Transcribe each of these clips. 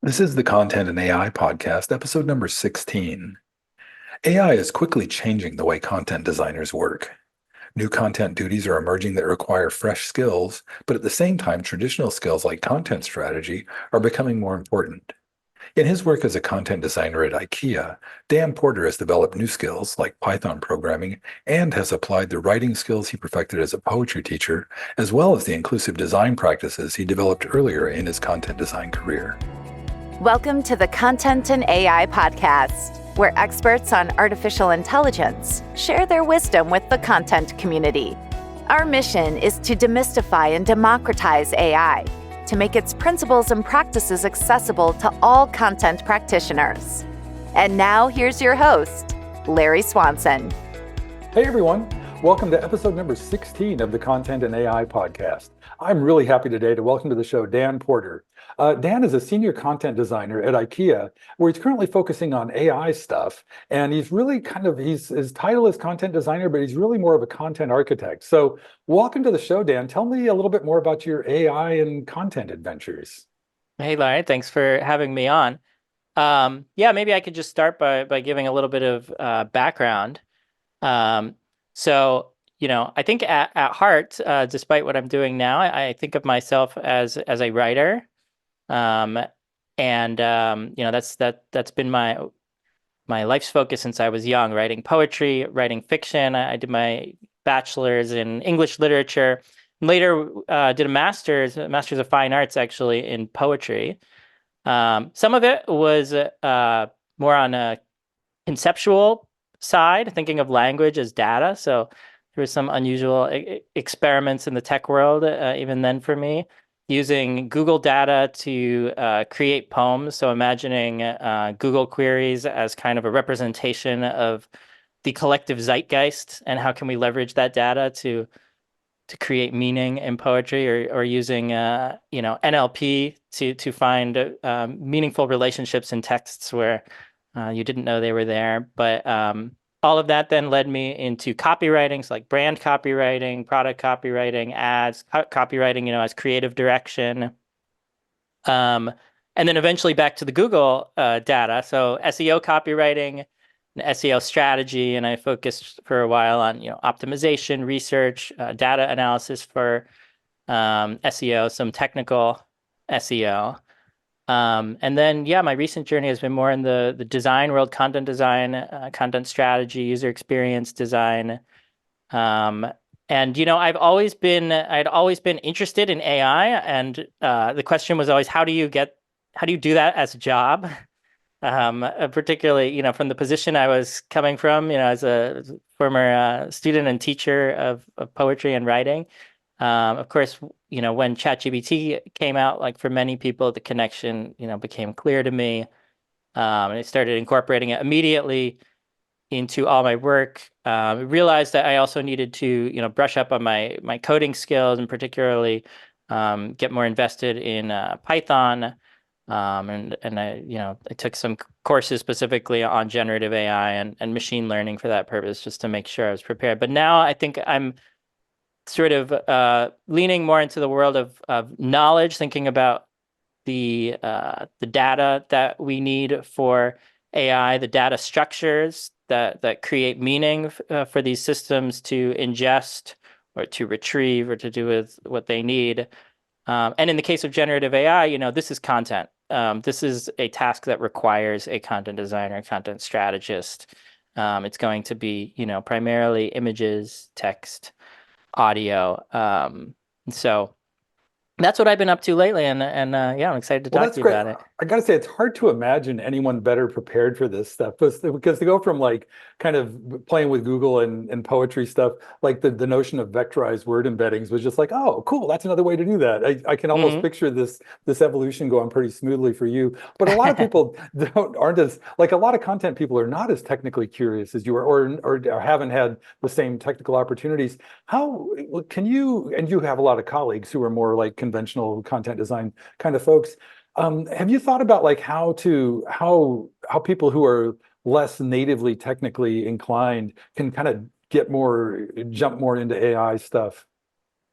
This is the Content and AI podcast, episode number 16. AI is quickly changing the way content designers work. New content duties are emerging that require fresh skills, but at the same time, traditional skills like content strategy are becoming more important. In his work as a content designer at IKEA, Dan Porder has developed new skills like Python programming and has applied the writing skills he perfected as a poetry teacher, as well as the inclusive design practices he developed earlier in his content design career. Welcome to the Content and AI podcast, where experts on artificial intelligence share their wisdom with the content community. Our mission is to demystify and democratize AI, to make its principles and practices accessible to all content practitioners. And now here's your host, Larry Swanson. Hey everyone, welcome to episode number 16 of the Content and AI podcast. I'm really happy today to welcome to the show Dan Porder. Dan is a senior content designer at IKEA, where he's currently focusing on AI stuff. And he's really his title is content designer, but he's really more of a content architect. So welcome to the show, Dan. Tell me a little bit more about your AI and content adventures. Hey, Larry, thanks for having me on. Maybe I could just start by giving a little bit of background. I think at heart, despite what I'm doing now, I think of myself as a writer. That's been my life's focus since I was young, writing poetry, writing fiction. I did my bachelor's in English literature. Later, did a master's of fine arts, actually, in poetry. Some of it was more on a conceptual side, thinking of language as data. So there were some unusual experiments in the tech world, even then for me, using Google data to create poems. So imagining Google queries as kind of a representation of the collective zeitgeist, and how can we leverage that data to create meaning in poetry, or using NLP to find meaningful relationships in texts where you didn't know they were there. But all of that then led me into copywriting, so like brand copywriting, product copywriting, ads, copywriting, as creative direction. And then eventually back to the Google data. So SEO copywriting and SEO strategy. And I focused for a while on, optimization, research, data analysis for SEO, some technical SEO. My recent journey has been more in the design world, content design, content strategy, user experience design. I'd always been interested in AI, and the question was always, how do you do that as a job? Particularly, from the position I was coming from, as a former student and teacher of poetry and writing. Of course, when ChatGPT came out, like for many people, the connection, became clear to me. And I started incorporating it immediately into all my work. Realized that I also needed to, brush up on my coding skills, and particularly get more invested in Python. I took some courses specifically on generative AI and machine learning for that purpose, just to make sure I was prepared. But now I think I'm sort of leaning more into the world of knowledge, thinking about the data that we need for AI, the data structures that create meaning for these systems to ingest or to retrieve or to do with what they need. And in the case of generative AI, this is content. This is a task that requires a content designer, content strategist. It's going to be, primarily images, text, audio. So that's what I've been up to lately, and I'm excited to talk to you about it. I gotta say, it's hard to imagine anyone better prepared for this stuff, because to go from like kind of playing with Google and poetry stuff, like the notion of vectorized word embeddings was just like, oh, cool, that's another way to do that. I can almost picture this evolution going pretty smoothly for you. But a lot of people aren't as, like, a lot of content people are not as technically curious as you are, or haven't had the same technical opportunities. How can you, and you have a lot of colleagues who are more like conventional content design kind of folks. Have you thought about like how people who are less natively technically inclined can kind of jump more into AI stuff?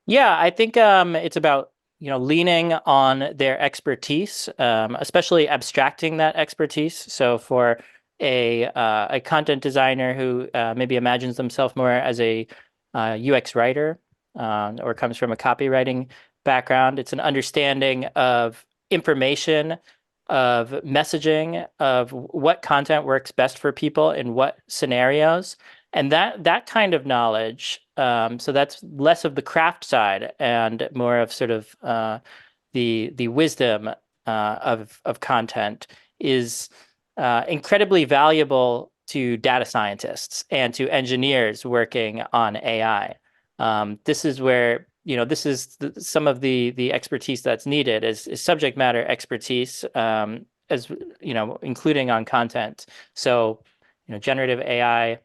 Yeah, I think it's about leaning on their expertise, especially abstracting that expertise. So for a content designer who maybe imagines themselves more as a UX writer or comes from a copywriting background, it's an understanding of information, of messaging, of what content works best for people in what scenarios. And that kind of knowledge, so that's less of the craft side and more of sort of the wisdom of content is incredibly valuable to data scientists and to engineers working on AI. This is where this is some of the expertise that's needed is subject matter expertise, as including on content. So generative AI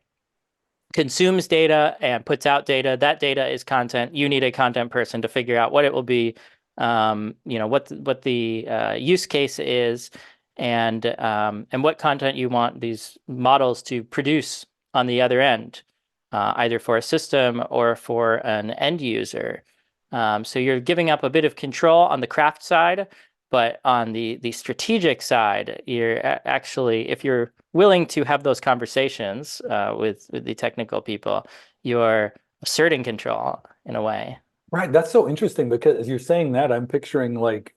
consumes data and puts out data. That data is content. You need a content person to figure out what it will be, what the use case is, and what content you want these models to produce on the other end, either for a system or for an end user. So you're giving up a bit of control on the craft side, but on the strategic side, you're actually, if you're willing to have those conversations with the technical people, you're asserting control in a way. Right, that's so interesting because as you're saying that, I'm picturing like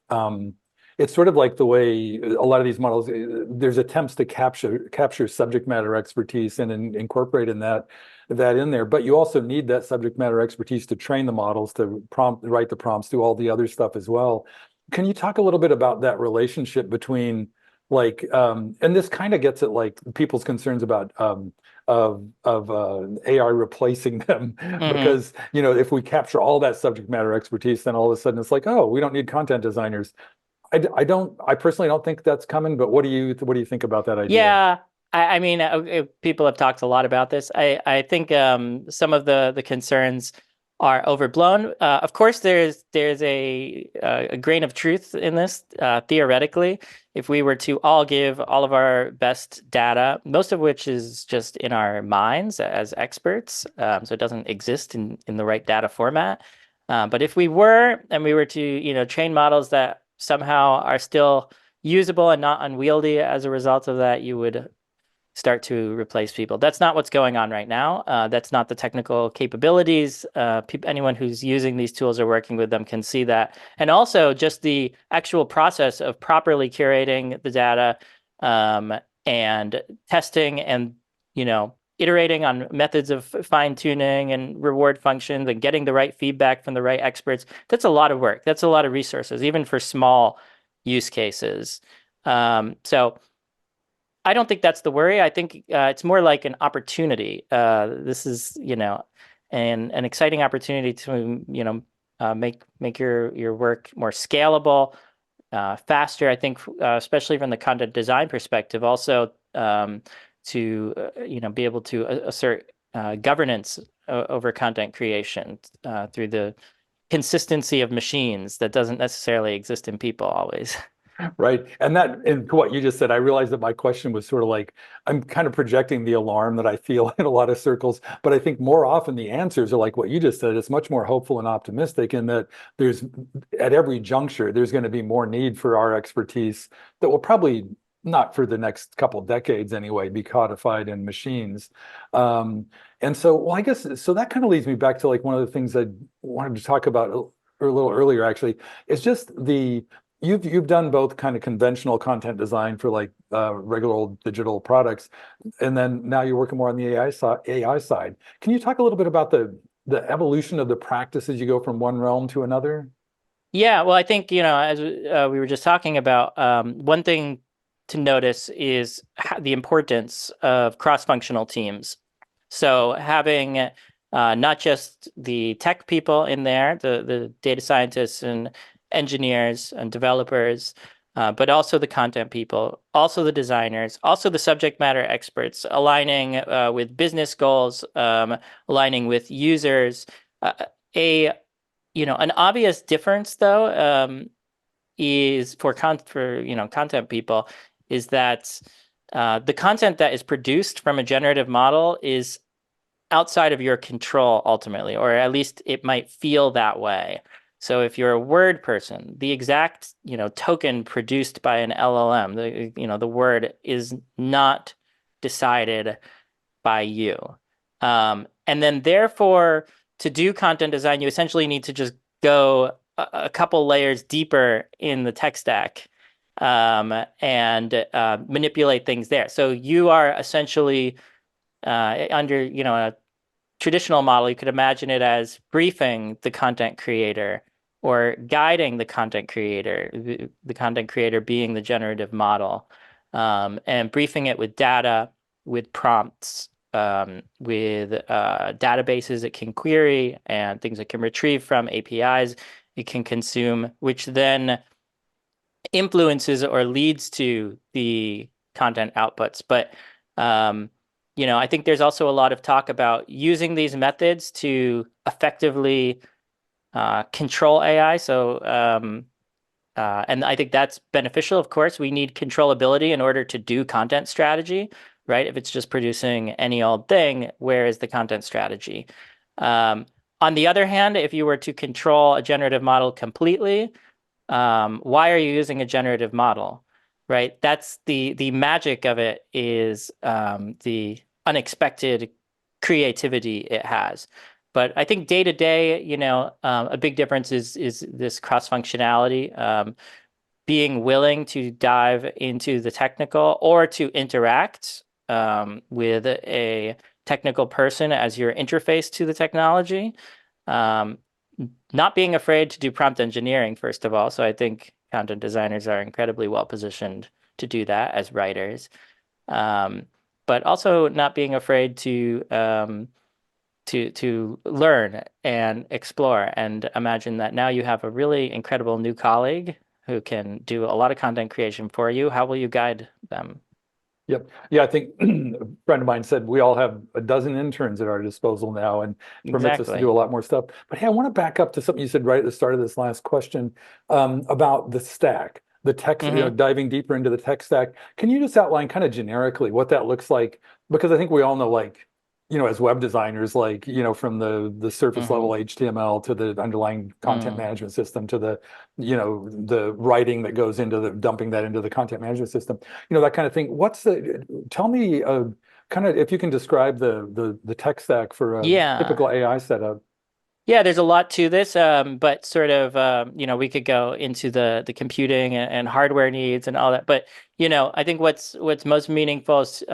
it's sort of like the way a lot of these models, there's attempts to capture subject matter expertise and incorporate that in there, but you also need that subject matter expertise to train the models, to write the prompts, do all the other stuff as well. Can you talk a little bit about that relationship between like and this kind of gets at like people's concerns about of AI replacing them Hmm. because if we capture all that subject matter expertise, then all of a sudden it's like, oh, we don't need content designers. I personally don't think that's coming, but what do you think about that idea? Yeah, I mean, people have talked a lot about this. I think some of the concerns are overblown. Of course, there's a grain of truth in this. Theoretically, if we were to all give all of our best data, most of which is just in our minds as experts, so it doesn't exist in the right data format. But if we were, and we were to, train models that somehow are still usable and not unwieldy as a result of that, you would start to replace people. That's not what's going on right now. That's not the technical capabilities. Anyone who's using these tools or working with them can see that. And also just the actual process of properly curating the data and testing and, iterating on methods of fine tuning and reward functions and getting the right feedback from the right experts. That's a lot of work. That's a lot of resources, even for small use cases. So I don't think that's the worry. I think it's more like an opportunity. This is, an exciting opportunity to, make your work more scalable, faster. I think, especially from the content design perspective, also to, be able to assert governance over content creation through the consistency of machines that doesn't necessarily exist in people always. Right. And what you just said, I realized that my question was sort of like, I'm kind of projecting the alarm that I feel in a lot of circles, but I think more often the answers are like what you just said. It's much more hopeful and optimistic in that at every juncture, there's going to be more need for our expertise that will probably not for the next couple decades anyway, be codified in machines. And so, well, I guess, so that kind of leads me back to like one of the things I wanted to talk about a little earlier, actually, is just you've done both kind of conventional content design for like regular old digital products, and then now you're working more on the AI side. Can you talk a little bit about the evolution of the practice as you go from one realm to another? Yeah, well, I think, as we were just talking about, one thing to notice is the importance of cross-functional teams. So having not just the tech people in there, the data scientists and engineers and developers, but also the content people, also the designers, also the subject matter experts, aligning with business goals, aligning with users. A An obvious difference, though, is for content people, is that the content that is produced from a generative model is outside of your control ultimately, or at least it might feel that way. So if you're a word person, the exact, token produced by an LLM, the word is not decided by you. And then therefore, to do content design, you essentially need to just go a couple layers deeper in the tech stack, and manipulate things there. So you are essentially under, a traditional model, you could imagine it as briefing the content creator or guiding the content creator, the content creator being the generative model, and briefing it with data, with prompts, with databases it can query and things it can retrieve from APIs it can consume, which then influences or leads to the content outputs. But I think there's also a lot of talk about using these methods to effectively control AI. So and I think that's beneficial. Of course, we need controllability in order to do content strategy, right? If it's just producing any old thing, where is the content strategy? On the other hand, if you were to control a generative model completely, why are you using a generative model, right? That's the magic of it, is the unexpected creativity it has. But I think day to day, a big difference is this cross functionality, being willing to dive into the technical or to interact with a technical person as your interface to the technology. Um, Not being afraid to do prompt engineering, first of all. So I think content designers are incredibly well positioned to do that as writers. But also not being afraid to learn and explore, and imagine that now you have a really incredible new colleague who can do a lot of content creation for you. How will you guide them? Yep. Yeah, I think a friend of mine said we all have a dozen interns at our disposal now, and permits us to Exactly. do a lot more stuff. But hey, I want to back up to something you said right at the start of this last question, about the stack, the tech, Hmm. diving deeper into the tech stack. Can you just outline kind of generically what that looks like? Because I think we all know, like, as web designers, like, from the surface level Hmm. HTML to the underlying content Mm. management system to the writing that goes into the dumping that into the content management system, that kind of thing. Tell me, kind of, if you can describe the tech stack for a Yeah. typical AI setup. Yeah, there's a lot to this, but sort of, we could go into the computing and hardware needs and all that. But I think what's most meaningful is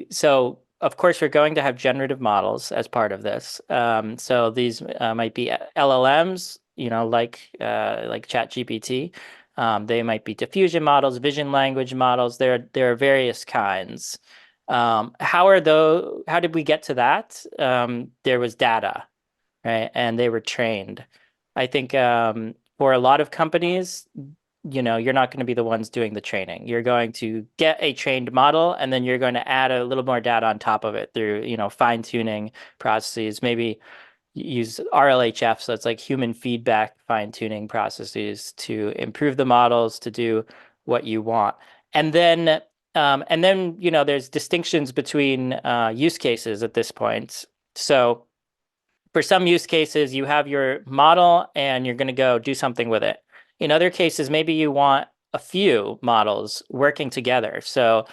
so of course we're going to have generative models as part of this. So these might be LLMs, like ChatGPT. They might be diffusion models, vision language models. There are various kinds. How did we get to that? There was data, right? And they were trained. I think for a lot of companies, you're not going to be the ones doing the training. You're going to get a trained model, and then you're going to add a little more data on top of it through, fine-tuning processes, maybe use RLHF, so it's like human feedback fine-tuning processes to improve the models to do what you want. And then there's distinctions between use cases at this point. So for some use cases, you have your model and you're going to go do something with it. In other cases, maybe you want a few models working together. So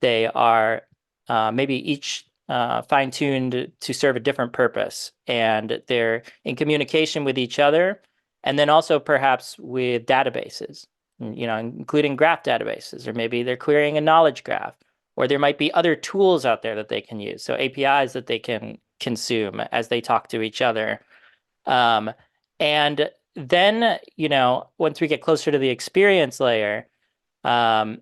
they are maybe each fine-tuned to serve a different purpose, and they're in communication with each other, and then also perhaps with databases, including graph databases, or maybe they're querying a knowledge graph, or there might be other tools out there that they can use. So APIs that they can consume as they talk to each other. And then, once we get closer to the experience layer, I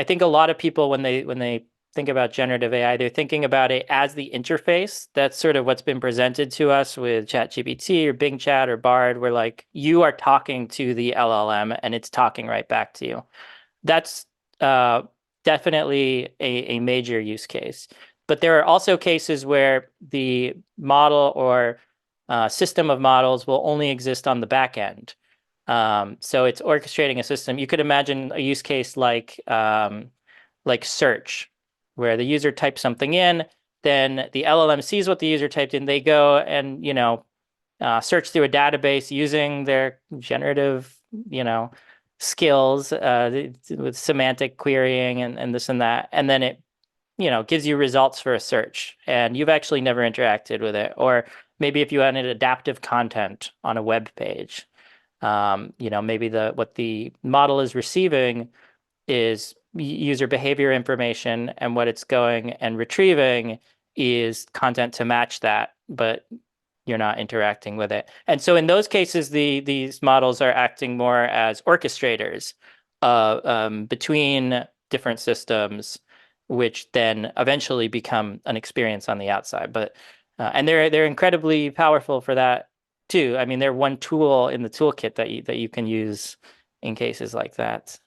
think a lot of people, when they think about generative AI, they're thinking about it as the interface. That's sort of what's been presented to us with ChatGPT or Bing Chat or Bard, where like you are talking to the LLM and it's talking right back to you. That's definitely a major use case. But there are also cases where the model or system of models will only exist on the back end. So it's orchestrating a system. You could imagine a use case like search, where the user types something in, then the LLM sees what the user typed in. They go and search through a database using their generative, skills with semantic querying and this and that, and then it gives you results for a search, and you've actually never interacted with it. Or maybe if you added adaptive content on a web page, maybe what the model is receiving is user behavior information, and what it's going and retrieving is content to match that, but you're not interacting with it. And so in those cases, these models are acting more as orchestrators between different systems, which then eventually become an experience on the outside. But and they're incredibly powerful for that too. I mean, they're one tool in the toolkit that you can use in cases like that.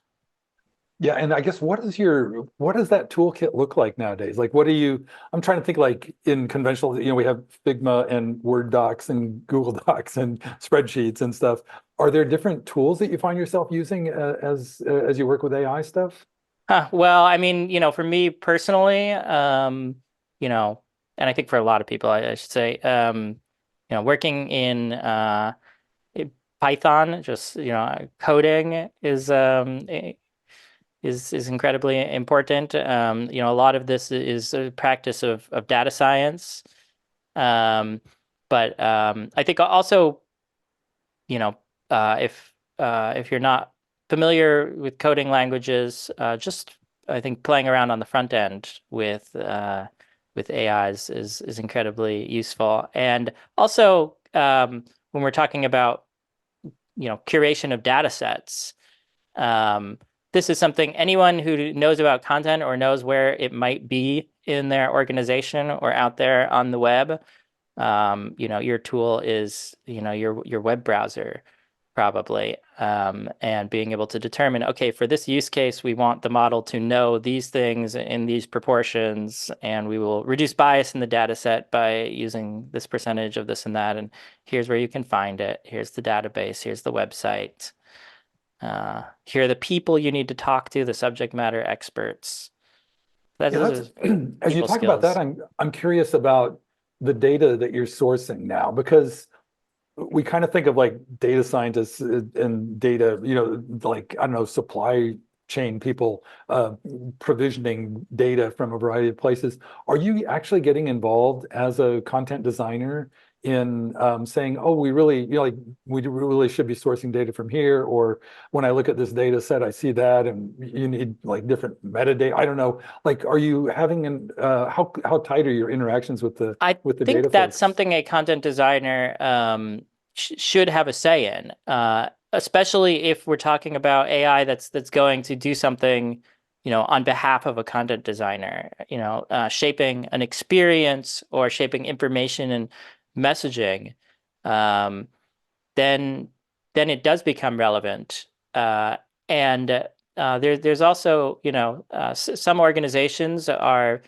Yeah, and I guess what does that toolkit look like nowadays? Like I'm trying to think like in conventional, we have Figma and Word docs and Google Docs and spreadsheets and stuff. Are there different tools that you find yourself using as you work with AI stuff? Well, I mean, for me personally, and I think for a lot of people, I should say, working in Python, just coding is incredibly important. A lot of this is a practice of data science, but I think also, if you're not familiar with coding languages, just I think playing around on the front end with AIs is incredibly useful. And also, when we're talking about curation of data sets, this is something anyone who knows about content or knows where it might be in their organization or out there on the web, your tool is your web browser probably, and being able to determine, okay, for this use case, we want the model to know these things in these proportions, and we will reduce bias in the data set by using this percentage of this and that, and here's where you can find it. Here's the database. Here's the website. Here are the people you need to talk to, the subject matter experts. Those are As you people talk about that, skills. I'm curious about the data that you're sourcing now, because we kind of think of like data scientists and data, like, I don't know, supply chain people provisioning data from a variety of places. Are you actually getting involved as a content designer in saying, oh, we really, we really should be sourcing data from here, or when I look at this data set, I see that, and you need like different metadata. I don't know. Like, are you having how tight are your interactions with the I data think that's folks? something a content designer should have a say in, especially if we're talking about AI that's going to do something, on behalf of a content designer, shaping an experience or shaping information and messaging. Um, then it does become relevant. And there's also, some organizations are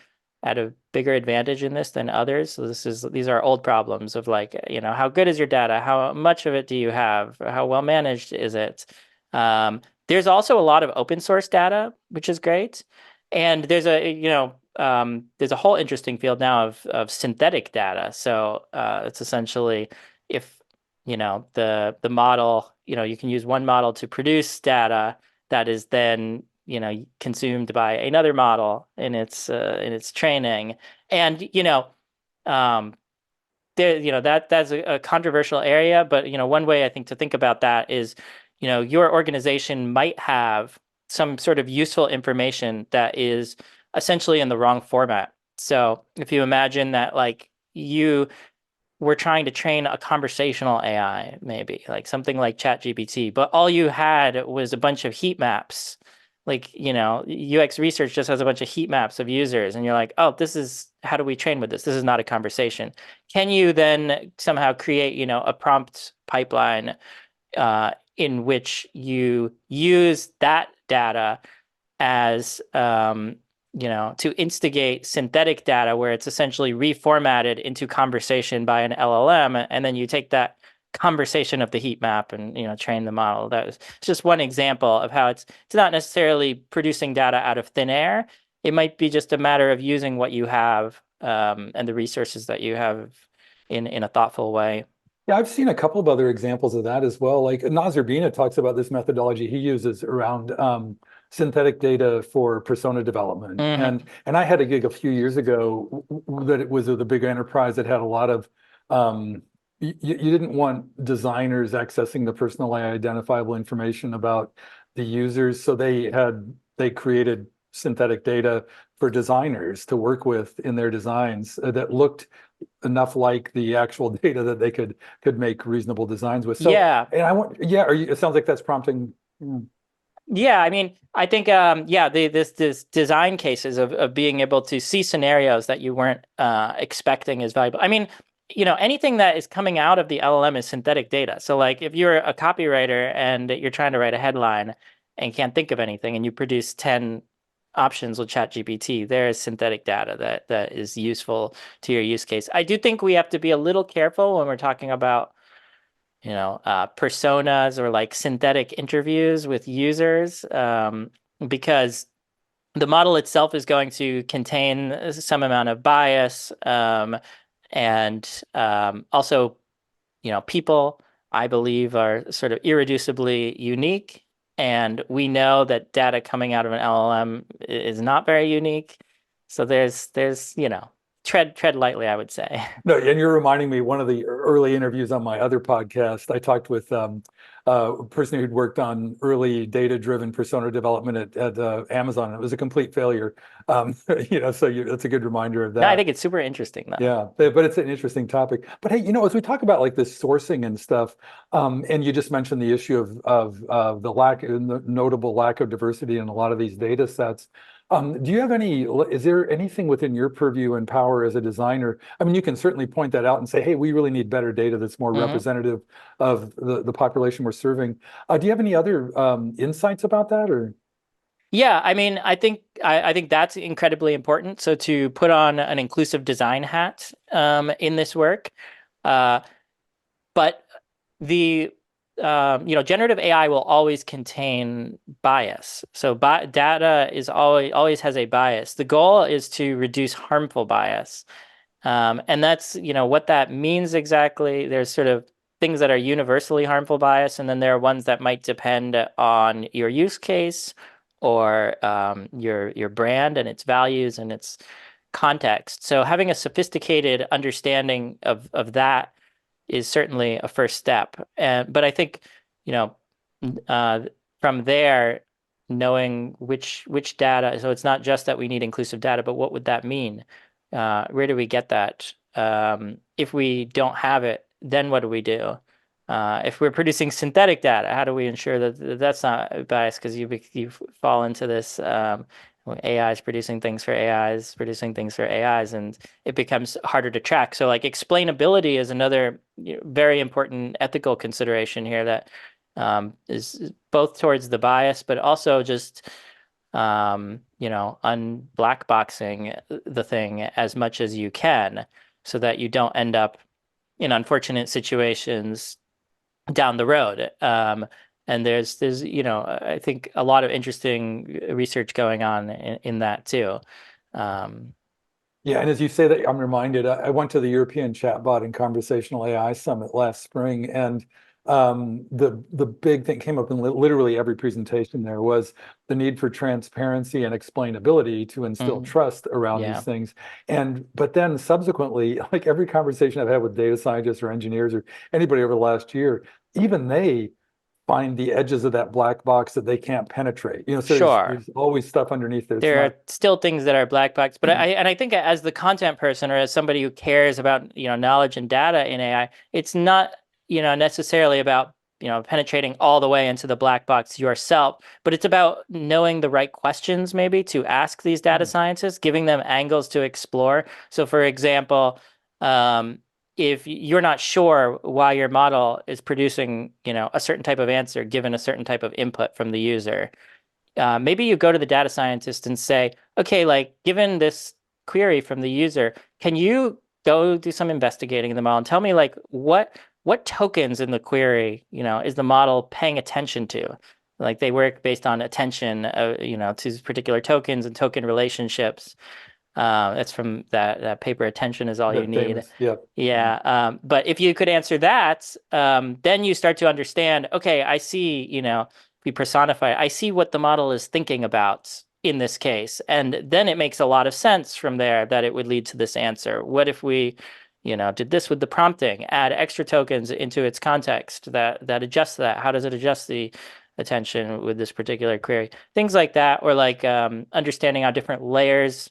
at a bigger advantage in this than others. So these are old problems of like, how good is your data? How much of it do you have? How well managed is it? There's also a lot of open source data, which is great. And there's a whole interesting field now of synthetic data. So it's essentially if the model, you can use one model to produce data that is then consumed by another model in its training. And that's a controversial area, but one way I think to think about that is your organization might have some sort of useful information that is essentially in the wrong format. So if you imagine that, like, we're trying to train a conversational AI, maybe like something like ChatGPT, but all you had was a bunch of heat maps. Like, UX research just has a bunch of heat maps of users, and you're like, oh, how do we train with this? This is not a conversation. Can you then somehow create, a prompt pipeline in which you use that data as to instigate synthetic data where it's essentially reformatted into conversation by an LLM, and then you take that conversation of the heat map and train the model. It's just one example of how it's not necessarily producing data out of thin air. It might be just a matter of using what you have and the resources that you have in a thoughtful way. Yeah, I've seen a couple of other examples of that as well. Like Nazir Bina talks about this methodology he uses around synthetic data for persona development. Hmm. And I had a gig a few years ago that it was with a big enterprise that had a lot of you didn't want designers accessing the personally identifiable information about the users, so they created synthetic data for designers to work with in their designs that looked enough like the actual data that they could make reasonable designs with. So, Yeah. and I want, yeah, it sounds like that's prompting. Yeah, I mean, I think yeah, this design cases of being able to see scenarios that you weren't expecting is valuable. I mean, anything that is coming out of the LLM is synthetic data. So like if you're a copywriter and you're trying to write a headline and can't think of anything and you produce 10 options with ChatGPT, there is synthetic data that is useful to your use case. I do think we have to be a little careful when we're talking about personas or like synthetic interviews with users, because the model itself is going to contain some amount of bias, and also, people, I believe, are sort of irreducibly unique, and we know that data coming out of an LLM is not very unique. So there's tread lightly, I would say. No, and you're reminding me one of the early interviews on my other podcast. I talked with a person who'd worked on early data-driven persona development at Amazon. It was a complete failure. That's a good reminder of No, I that. think it's super interesting though. Yeah, but it's an interesting topic. But hey, as we talk about like this sourcing and stuff, and you just mentioned the issue of the the notable lack of diversity in a lot of these data sets. Do you have is there anything within your purview and power as a designer? I mean, you can certainly point that out and say, hey, we really need better data that's more Hmm. representative of the population we're serving. Do you have any other insights about that or? Yeah, I mean, I think that's incredibly important. So to put on an inclusive design hat in this work, uh, but the generative AI will always contain bias. So data is always has a bias. The goal is to reduce harmful bias, and that's what that means exactly. There's sort of things that are universally harmful bias, and then there are ones that might depend on your use case or your brand and its values and its context. So having a sophisticated understanding of that is certainly a first step. But I think, you know, uh, from there, knowing which data, so it's not just that we need inclusive data, but what would that mean? Where do we get that? If we don't have it, then what do we do? If we're producing synthetic data, how do we ensure that that's not biased? Because you fall into this AI is producing things for AIs, producing things for AIs, and it becomes harder to track. So like explainability is another very important ethical consideration here that is both towards the bias, but also just unblack boxing the thing as much as you can so that you don't end up in unfortunate situations down the road. And there's I think a lot of interesting research going on in that too. Um, Yeah, and as you say that, I'm reminded, I went to the European Chatbot and Conversational AI Summit last spring, and the big thing came up in literally every presentation there was the need for transparency and explainability to instill mhm, trust around these yeah, things. But then subsequently, like every conversation I've had with data scientists or engineers or anybody over the last year, even they find the edges of that black box that they can't penetrate. So sure. there's always stuff underneath there. It's There are not. still things that are black box, but I think as the content person or as somebody who cares about knowledge and data in AI, it's not necessarily about penetrating all the way into the black box yourself, but it's about knowing the right questions maybe to ask these data scientists, giving them angles to explore. So for example, if you're not sure why your model is producing a certain type of answer given a certain type of input from the user, maybe you go to the data scientist and say, okay, like given this query from the user, can you go do some investigating in the model and tell me like what tokens in the query, is the model paying attention to? Like they work based on attention, to particular tokens and token relationships. That's from that paper, Attention is All You That need. famous, yeah. Yeah. But if you could answer that, then you start to understand, okay, I see, if we personify, I see what the model is thinking about in this case. And then it makes a lot of sense from there that it would lead to this answer. What if we, did this with the prompting, add extra tokens into its context that adjusts that? How does it adjust the attention with this particular query? Things like that, or like understanding how different layers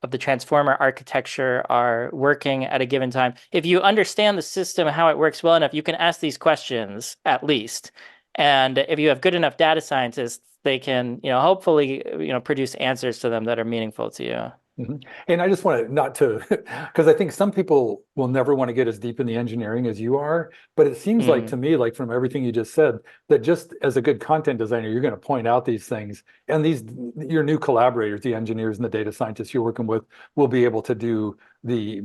of the transformer architecture are working at a given time. If you understand the system, how it works well enough, you can ask these questions at least. And if you have good enough data scientists, they can, hopefully, produce answers to them that are meaningful to you. Mhm. And I just want to not to, because I think some people will never want to get as deep in the engineering as you are. But it seems like to me, like from everything you just said, that just as a good content designer, you're going to point out these things, and your new collaborators, the engineers and the data scientists you're working with, will be able to do the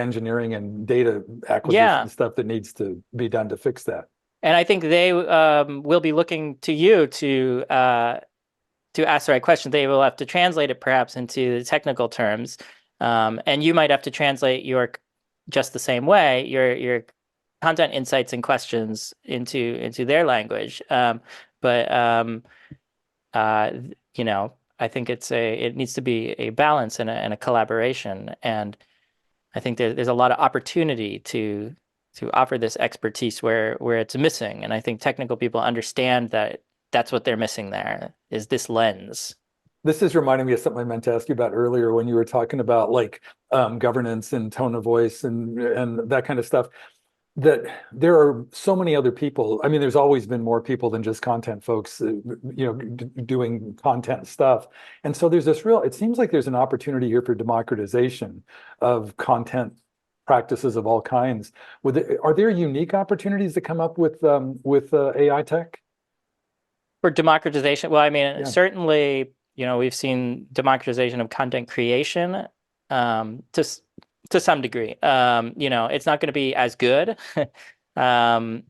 engineering and data acquisition Yeah. stuff that needs to be done to fix that. And I think they will be looking to you to ask the right question. They will have to translate it perhaps into the technical terms, and you might have to translate just the same way your content insights and questions into their language. But I think it needs to be a balance and a collaboration, and I think there's a lot of opportunity to offer this expertise where it's missing, and I think technical people understand that that's what they're missing there, is this lens. This is reminding me of something I meant to ask you about earlier when you were talking about like governance and tone of voice and that kind of stuff. That there are so many other people. I mean, there's always been more people than just content folks, doing content stuff. And so there's it seems like there's an opportunity here for democratization of content practices of all kinds. Are there unique opportunities that come up with AI tech? For democratization, well, I mean, Yeah. certainly, we've seen democratization of content creation to some degree. It's not going to be as good, and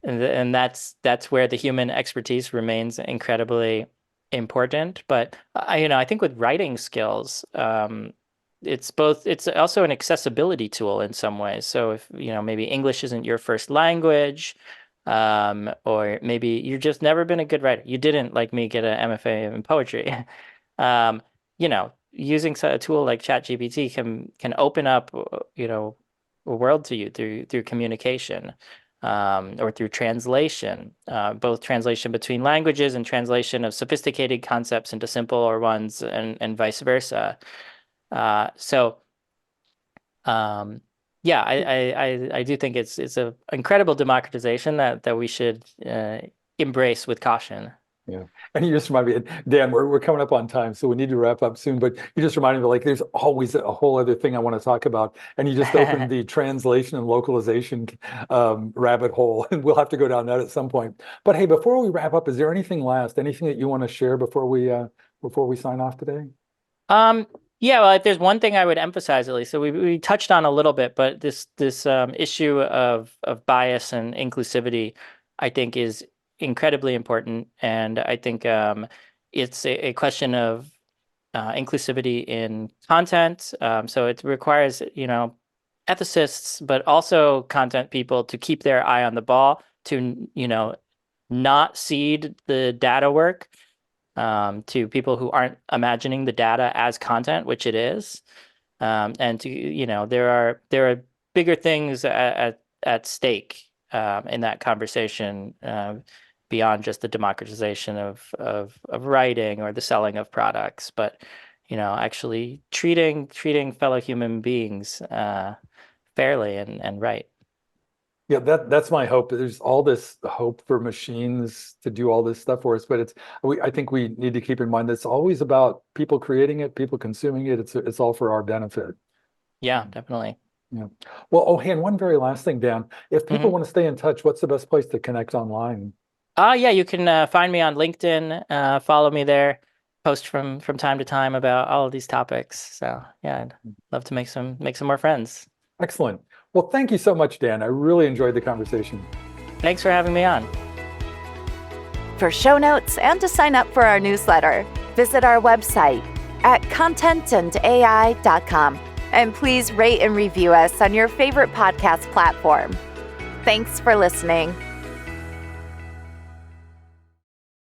that's where the human expertise remains incredibly important. But I think with writing skills, it's also an accessibility tool in some ways. So if maybe English isn't your first language, or maybe you've just never been a good writer. You didn't, like me, get an MFA in poetry. Using a tool like ChatGPT can open up, a world to you through communication, or through translation, both translation between languages and translation of sophisticated concepts into simpler ones, and vice versa. Yeah, I do think it's an incredible democratization that we should embrace with caution. Yeah. And you just remind me, Dan, we're coming up on time, so we need to wrap up soon. But you just reminded me, like, there's always a whole other thing I want to talk about. And you just opened the translation and localization rabbit hole, and we'll have to go down that at some point. But hey, before we wrap up, is there anything that you want to share before we sign off today? Yeah, well, if there's one thing I would emphasize, at least, so we touched on a little bit, but this issue of bias and inclusivity, I think, is incredibly important, and I think it's a question of inclusivity in content. So it requires ethicists, but also content people to keep their eye on the ball, to not cede the data work to people who aren't imagining the data as content, which it is, and to there are bigger things at stake in that conversation, beyond just the democratization of writing or the selling of products, but actually treating fellow human beings fairly and right. Yeah, that's my hope. There's all this hope for machines to do all this stuff for us, but I think we need to keep in mind that it's always about people creating it, people consuming it. It's all for our benefit. Yeah, definitely. Yeah. Well, and one very last thing, Dan. If people want to stay in touch, what's the best place to connect online? Yeah, you can find me on LinkedIn, follow me there, post from time to time about all of these topics. So yeah, I'd love to make some more friends. Excellent. Well, thank you so much, Dan. I really enjoyed the conversation. Thanks for having me on. For show notes and to sign up for our newsletter, visit our website, at contentandai.com. And please rate and review us on your favorite podcast platform. Thanks for listening.